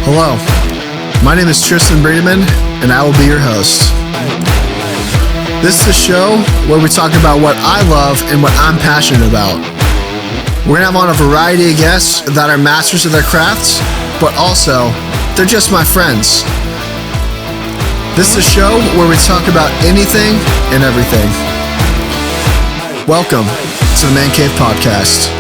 Hello, my name is Tristan Breedeman, and I will be your host. This is a show where we talk about what I love and what I'm passionate about. We're going to have on a variety of guests that are masters of their crafts, but also, they're just my friends. This is a show where we talk about anything and everything. Welcome to the Mancave Podcast.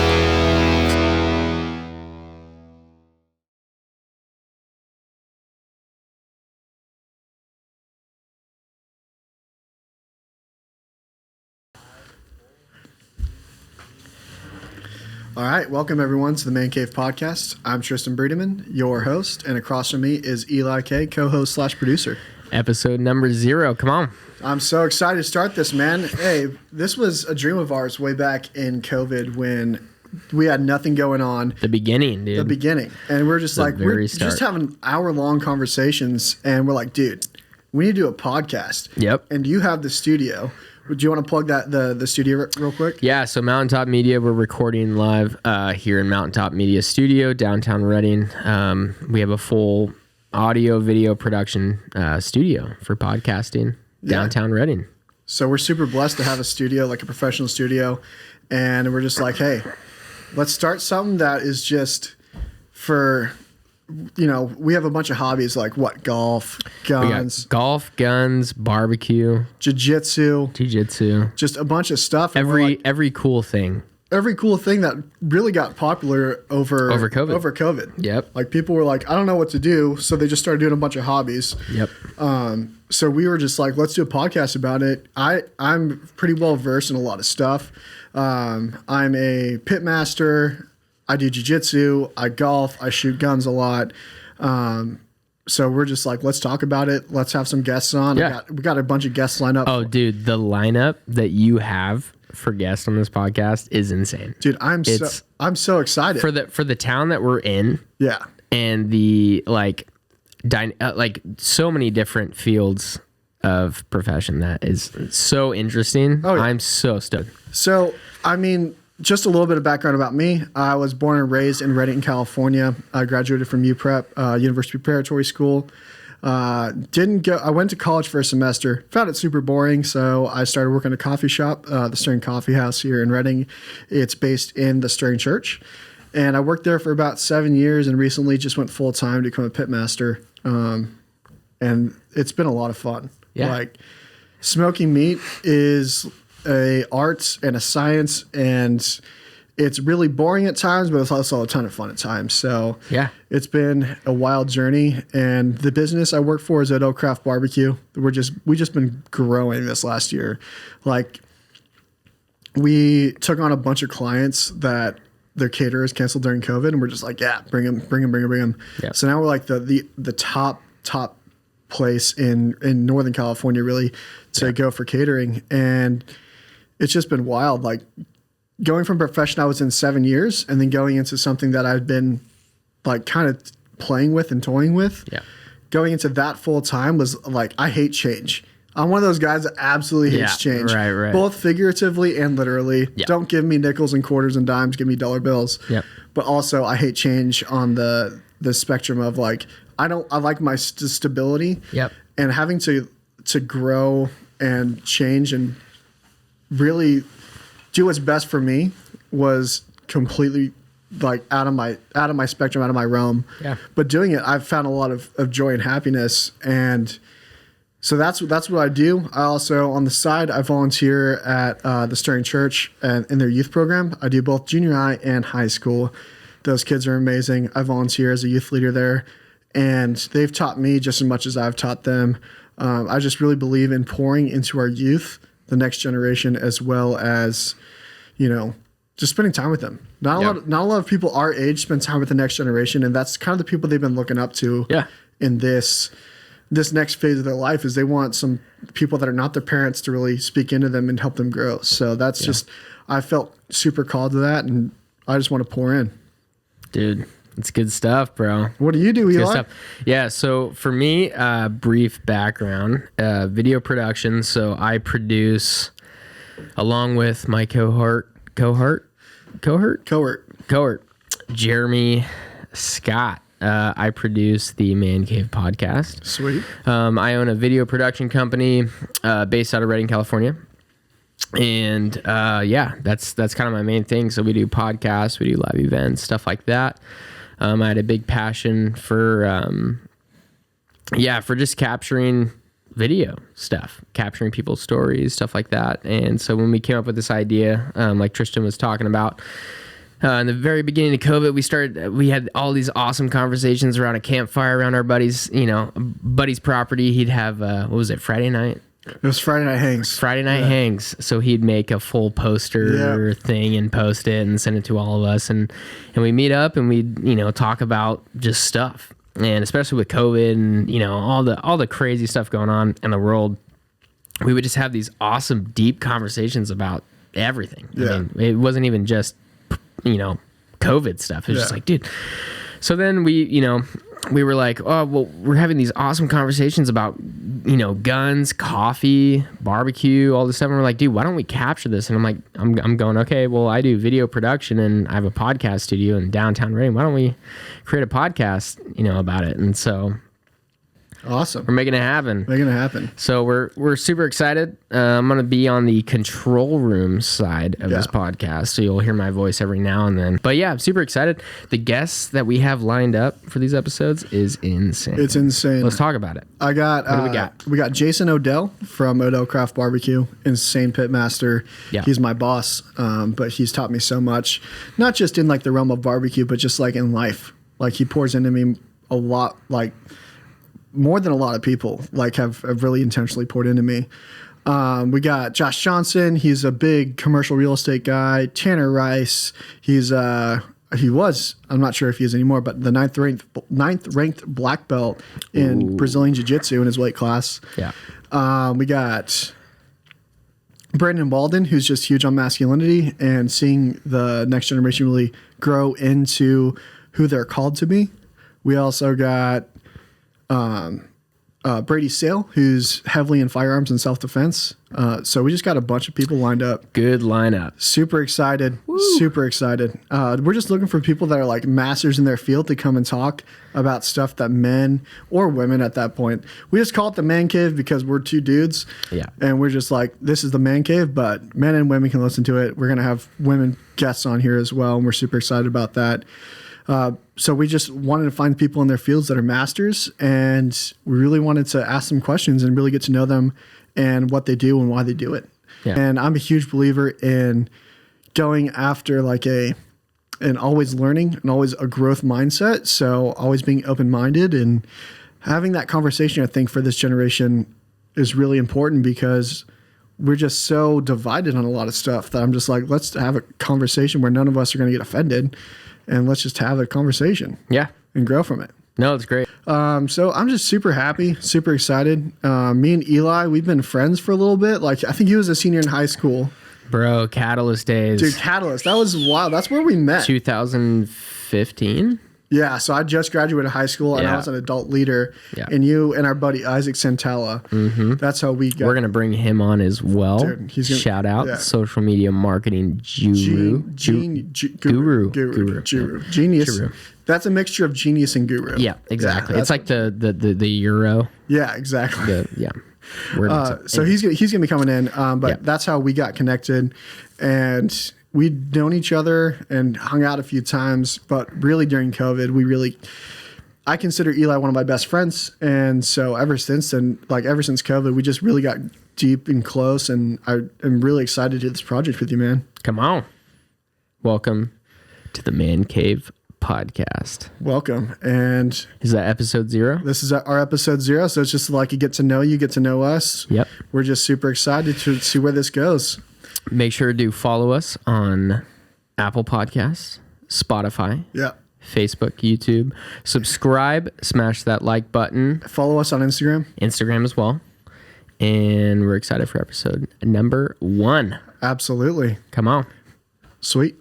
All right, welcome everyone to the Mancave Podcast. I'm Tristan Breedeman, your host, and across from me is Eli K, co-host / producer. Episode number 0. Come on. I'm so excited to start this, man. Hey, this was a dream of ours way back in COVID when we had nothing going on. The beginning, dude. The beginning. And we're just just having hour-long conversations, and we're like, dude, we need to do a podcast. Yep. And you have the studio. Do you want to plug that the studio real quick? Yeah, so Mountaintop Media, we're recording live here in Mountaintop Media Studio, downtown Reading. We have a full audio, video production studio for podcasting, downtown Reading. So we're super blessed to have a studio, like a professional studio, and we're just like, hey, let's start something that is just for... You know, we have a bunch of hobbies like golf, guns. Golf, guns, barbecue. Jiu-jitsu. Just a bunch of stuff. Every cool thing. Every cool thing that really got popular over COVID. Yep. Like people were like, I don't know what to do. So they just started doing a bunch of hobbies. Yep. So we were just like, let's do a podcast about it. I'm pretty well versed in a lot of stuff. I'm a pit master. I do jiu-jitsu, I golf, I shoot guns a lot. So we're just like, let's talk about it. Let's have some guests on. Yeah. We got a bunch of guests lined up. Oh, dude, the lineup that you have for guests on this podcast is insane. Dude, I'm so excited. For the town that we're in. Yeah. And the so many different fields of profession that is so interesting. Oh, yeah. I'm so stoked. So, I mean, just a little bit of background about me. I was born and raised in Reading, California. I graduated from UPrep, University Preparatory School. I went to college for a semester. Found it super boring, so I started working at a coffee shop, the Stirring Coffee House here in Reading. It's based in the Stirring Church. And I worked there for about 7 years and recently just went full-time to become a pit master. And it's been a lot of fun. Yeah. Like, smoking meat is a art and a science, and it's really boring at times, but it's also a ton of fun at times. So yeah, it's been a wild journey. And the business I work for is at Oak Craft Barbecue. We just been growing this last year. Like, we took on a bunch of clients that their caterers canceled during COVID, and we're just like, yeah, bring them. Yeah. So now we're like the top place in Northern California, really, to go for catering. And it's just been wild, like going from a profession I was in 7 years and then going into something that I've been like kind of playing with and toying with. Yeah. Going into that full time was like, I hate change. I'm one of those guys that absolutely hates change. Right. Both figuratively and literally. Yeah. Don't give me nickels and quarters and dimes, give me dollar bills. Yep. But also I hate change on the spectrum of like, I like my stability. Yep. And having to grow and change and really do what's best for me was completely like out of my spectrum, out of my realm. Yeah. But doing it, I've found a lot of joy and happiness. And so that's what I do. I also, on the side, I volunteer at the Stirring Church and in their youth program. I do both junior high and high school. Those kids are amazing. I volunteer as a youth leader there, and they've taught me just as much as I've taught them. I just really believe in pouring into our youth, the next generation, as well as, you know, just spending time with them. Not a lot of people our age spend time with the next generation, and that's kind of the people they've been looking up to in this next phase of their life. Is they want some people that are not their parents to really speak into them and help them grow. So that's just, I felt super called to that, and I just want to pour in. Dude, it's good stuff, bro. What do you do, Eli? Yeah, so for me, brief background, video production. So I produce, along with my cohort, Jeremy Scott. I produce the Mancave Podcast. Sweet. I own a video production company based out of Redding, California. And that's kind of my main thing. So we do podcasts, we do live events, stuff like that. I had a big passion for just capturing video stuff, capturing people's stories, stuff like that. And so when we came up with this idea, like Tristan was talking about, in the very beginning of COVID, we had all these awesome conversations around a campfire around our buddy's property. He'd have, Friday night? It was Friday Night Hangs. Friday Night Hangs. So he'd make a full poster thing and post it and send it to all of us. And we meet up and we'd, talk about just stuff. And especially with COVID and, all the crazy stuff going on in the world, we would just have these awesome, deep conversations about everything. Yeah. I mean, it wasn't even just, COVID stuff. It was just like, dude. So then we were like, oh, well, we're having these awesome conversations about, guns, coffee, barbecue, all this stuff. And we're like, dude, why don't we capture this? And I'm like, I'm going, okay, well, I do video production and I have a podcast studio in downtown Reading. Why don't we create a podcast, about it? And so awesome. we're making it happen. So we're super excited. I'm going to be on the control room side of this podcast. So you'll hear my voice every now and then. But yeah, I'm super excited. The guests that we have lined up for these episodes is insane. It's insane. Let's talk about it. What do we got? We got Jason Odell from Odell Craft Barbecue, insane pitmaster. Yeah. He's my boss, but he's taught me so much, not just in like the realm of barbecue, but just like in life. Like he pours into me a lot, like more than a lot of people like have really intentionally poured into me. We got Josh Johnson. He's a big commercial real estate guy. Tanner Rice. He was, I'm not sure if he is anymore, but the ninth ranked black belt in Brazilian Jiu-Jitsu in his weight class. Yeah. We got Brandon Walden, who's just huge on masculinity and seeing the next generation really grow into who they're called to be. We also got Brady Sale, who's heavily in firearms and self-defense. So we just got a bunch of people lined up. Good lineup. Super excited. Woo. Super excited. We're just looking for people that are like masters in their field to come and talk about stuff that men or women at that point. We just call it the Man Cave because we're two dudes. Yeah. And we're just like, this is the Man Cave, but men and women can listen to it. We're going to have women guests on here as well. And we're super excited about that. So we just wanted to find people in their fields that are masters, and we really wanted to ask them questions and really get to know them and what they do and why they do it. Yeah. And I'm a huge believer in going after like and always learning and always a growth mindset. So always being open-minded and having that conversation, I think for this generation is really important because we're just so divided on a lot of stuff that I'm just like, let's have a conversation where none of us are going to get offended. And let's just have a conversation. Yeah. And grow from it. No, it's great. So I'm just super happy, super excited. Me and Eli, we've been friends for a little bit. Like, I think he was a senior in high school. Bro, Catalyst days. Dude, Catalyst. That was wild. That's where we met. 2015? Yeah, so I just graduated high school and I was an adult leader. Yeah. And you and our buddy Isaac Santella. Mm-hmm. That's how we got. We're going to bring him on as well. Dude, shout out social media marketing guru. Genius. Guru. That's a mixture of genius and guru. Yeah, exactly. Yeah, it's like the euro. Yeah, exactly. So he's gonna be coming in, but that's how we got connected, and we'd known each other and hung out a few times, but really during COVID, I consider Eli one of my best friends. And so ever since then, like ever since COVID, we just really got deep and close. And I am really excited to do this project with you, man. Come on. Welcome to the Man Cave Podcast. Welcome. And is that episode 0? This is our episode 0. So it's just like you get to know us. Yep. We're just super excited to see where this goes. Make sure to follow us on Apple Podcasts, Spotify, Facebook, YouTube. Subscribe, smash that like button. Follow us on Instagram. Instagram as well. And we're excited for episode number 1. Absolutely. Come on. Sweet.